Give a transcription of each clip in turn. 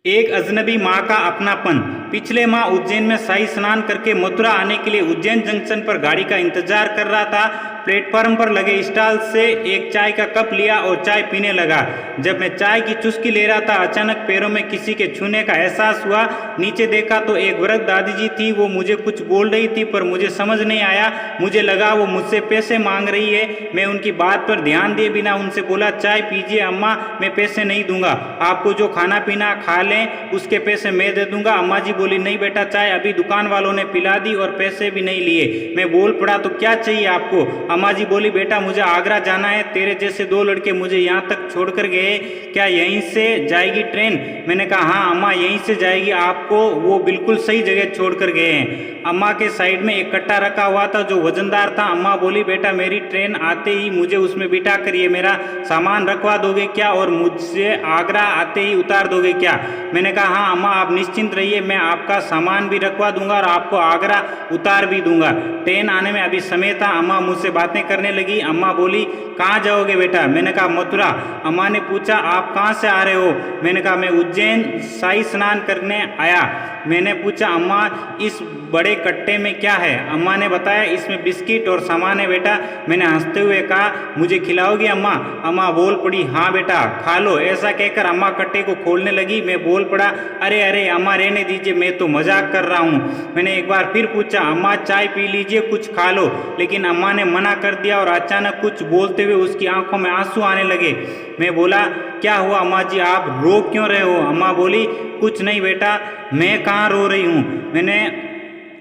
एक अजनबी माँ का अपनापन। पिछले माह उज्जैन में शाही स्नान करके मथुरा आने के लिए उज्जैन जंक्शन पर गाड़ी का इंतजार कर रहा था। प्लेटफॉर्म पर लगे स्टॉल से एक चाय का कप लिया और चाय पीने लगा। जब मैं चाय की चुस्की ले रहा था, अचानक पैरों में किसी के छूने का एहसास हुआ। नीचे देखा तो एक वृद्ध दादी जी थी। वो मुझे कुछ बोल रही थी पर मुझे समझ नहीं आया। मुझे लगा वो मुझसे पैसे मांग रही है। मैं उनकी बात पर ध्यान दिए बिना उनसे बोला, चाय पीजिए अम्मा, मैं पैसे नहीं दूंगा, आपको जो खाना पीना खा लें उसके पैसे मैं दे दूंगा। अम्मा जी बोली, नहीं बेटा, चाय अभी दुकान वालों ने पिला दी और पैसे भी नहीं लिए। मैं बोल पड़ा, तो क्या चाहिए आपको? अम्मा जी बोली, बेटा मुझे आगरा जाना है, तेरे जैसे दो लड़के मुझे यहाँ तक छोड़कर गए, क्या यहीं से जाएगी ट्रेन? मैंने कहा, हाँ अम्मा यहीं से जाएगी, आपको वो बिल्कुल सही जगह छोड़कर गए हैं। अम्मा के साइड में एक कट्टा रखा हुआ था जो वजनदार था। अम्मा बोली, बेटा मेरी ट्रेन आते ही मुझे उसमें बिठा कर ये मेरा सामान रखवा दोगे क्या और मुझसे आगरा आते ही उतार दोगे क्या? मैंने कहा, हाँ अम्मा आप निश्चिंत रहिए, मैं आपका सामान भी रखवा दूंगा और आपको आगरा उतार भी दूंगा। ट्रेन आने में अभी समय था। अम्मा मुझसे बातें करने लगी। अम्मा बोली, कहाँ जाओगे बेटा? मैंने कहा, मथुरा। अम्मा ने पूछा, आप कहाँ से आ रहे हो? मैंने कहा, मैं उज्जैन शाही स्नान करने आया। मैंने पूछा, अम्मा इस बड़े कट्टे में क्या है? अम्मा ने बताया, इसमें बिस्किट और सामान है बेटा। मैंने हंसते हुए कहा, मुझे खिलाओगी अम्मा? अम्मा बोल पड़ी, हाँ बेटा खा लो। ऐसा कहकर अम्मा कट्टे को खोलने लगी। मैं बोल पड़ा, अरे अरे अम्मा रहने दीजिए, मैं तो मजाक कर रहा हूँ। मैंने एक बार फिर पूछा, अम्मा चाय पी लीजिए, कुछ खा लो, लेकिन अम्मा ने मना कर दिया और अचानक कुछ बोलते हुए उसकी आंखों में आंसू आने लगे। मैं बोला, क्या हुआ अम्मा जी, आप रो क्यों रहे हो? अम्मा बोली, कुछ नहीं बेटा, मैं कहाँ रो रही हूँ। मैंने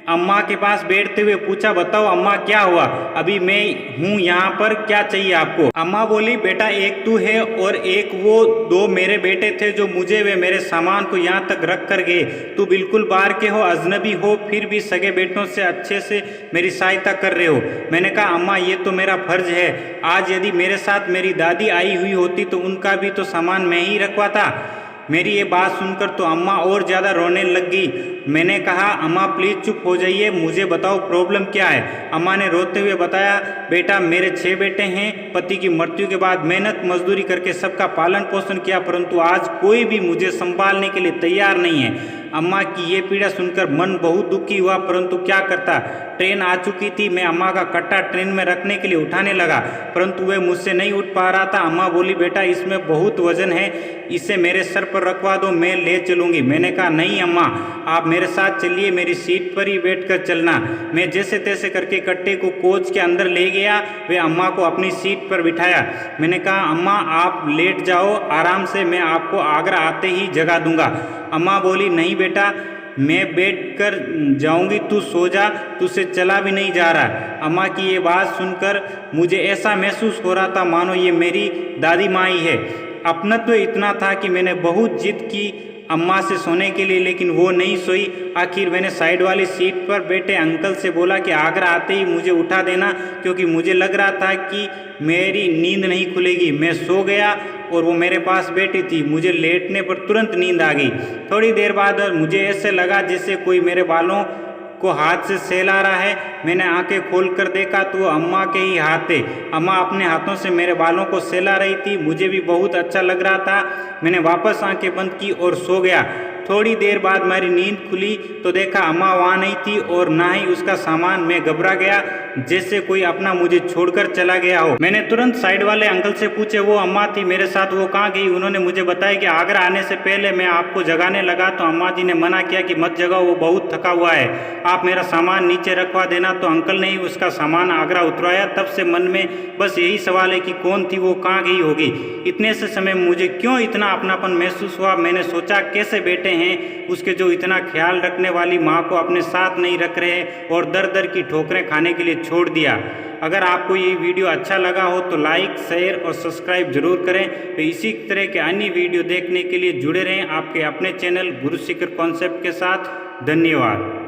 अम्मा के पास बैठते हुए पूछा, बताओ अम्मा क्या हुआ? अभी मैं हूँ यहाँ पर, क्या चाहिए आपको? अम्मा बोली, बेटा एक तू है और एक वो दो मेरे बेटे थे जो मुझे वे मेरे सामान को यहाँ तक रख कर गए। तू बिल्कुल बाहर के हो, अजनबी हो, फिर भी सगे बेटों से अच्छे से मेरी सहायता कर रहे हो। मैंने कहा, अम्मा ये तो मेरा फर्ज है। आज यदि मेरे साथ मेरी दादी आई हुई होती तो उनका भी तो सामान मैं ही रखवाता। मेरी ये बात सुनकर तो अम्मा और ज़्यादा रोने लग गई। मैंने कहा, अम्मा प्लीज़ चुप हो जाइए, मुझे बताओ प्रॉब्लम क्या है? अम्मा ने रोते हुए बताया, बेटा मेरे 6 बेटे हैं। पति की मृत्यु के बाद मेहनत मजदूरी करके सबका पालन पोषण किया, परंतु आज कोई भी मुझे संभालने के लिए तैयार नहीं है। अम्मा की ये पीड़ा सुनकर मन बहुत दुखी हुआ, परंतु क्या करता। ट्रेन आ चुकी थी। मैं अम्मा का कट्टा ट्रेन में रखने के लिए उठाने लगा, परंतु वह मुझसे नहीं उठ पा रहा था। अम्मा बोली, बेटा इसमें बहुत वजन है, इसे मेरे सर पर रखवा दो, मैं ले चलूँगी। मैंने कहा, नहीं अम्मा, आप मेरे साथ चलिए, मेरी सीट पर ही बैठ कर चलना। मैं जैसे तैसे करके कट्टे को कोच के अंदर ले गया। वे अम्मा को अपनी सीट पर बिठाया। मैंने कहा, अम्मा आप लेट जाओ आराम से, मैं आपको आगरा आते ही जगा दूंगा। अम्मा बोली, नहीं बेटा मैं बैठ कर जाऊंगी, तू सो जा, तुझसे चला भी नहीं जा रहा। अम्मा की ये बात सुनकर मुझे ऐसा महसूस हो रहा था मानो ये मेरी दादी माँ ही है। अपनत्व इतना था कि मैंने बहुत जिद की अम्मा से सोने के लिए, लेकिन वो नहीं सोई। आखिर मैंने साइड वाली सीट पर बैठे अंकल से बोला कि आगरा आते ही मुझे उठा देना, क्योंकि मुझे लग रहा था कि मेरी नींद नहीं खुलेगी। मैं सो गया और वो मेरे पास बैठी थी। मुझे लेटने पर तुरंत नींद आ गई। थोड़ी देर बाद मुझे ऐसे लगा जैसे कोई मेरे बालों को हाथ से सहला रहा है। मैंने आंखें खोलकर देखा तो अम्मा के ही हाथ थे। अम्मा अपने हाथों से मेरे बालों को सहला रही थी। मुझे भी बहुत अच्छा लग रहा था। मैंने वापस आंखें बंद की और सो गया। थोड़ी देर बाद मेरी नींद खुली तो देखा अम्मा वहाँ नहीं थी और ना ही उसका सामान। मैं घबरा गया, जैसे कोई अपना मुझे छोड़कर चला गया हो। मैंने तुरंत साइड वाले अंकल से पूछे, वो अम्मा थी मेरे साथ, वो कहाँ गई? उन्होंने मुझे बताया कि आगरा आने से पहले मैं आपको जगाने लगा तो अम्मा जी ने मना किया कि मत जगाओ, वो बहुत थका हुआ है, आप मेरा सामान नीचे रखवा देना। तो अंकल ने ही उसका सामान आगरा उतरवाया। तब से मन में बस यही सवाल है कि कौन थी वो, कहाँ गई होगी? इतने से समय मुझे क्यों इतना अपनापन महसूस हुआ। मैंने सोचा, कैसे बेटे हैं उसके जो इतना ख्याल रखने वाली माँ को अपने साथ नहीं रख रहे और दर दर की ठोकरें खाने के लिए छोड़ दिया। अगर आपको ये वीडियो अच्छा लगा हो तो लाइक, शेयर और सब्सक्राइब जरूर करें। तो इसी तरह के अन्य वीडियो देखने के लिए जुड़े रहें आपके अपने चैनल गुरु सीकर कॉन्सेप्ट के साथ। धन्यवाद।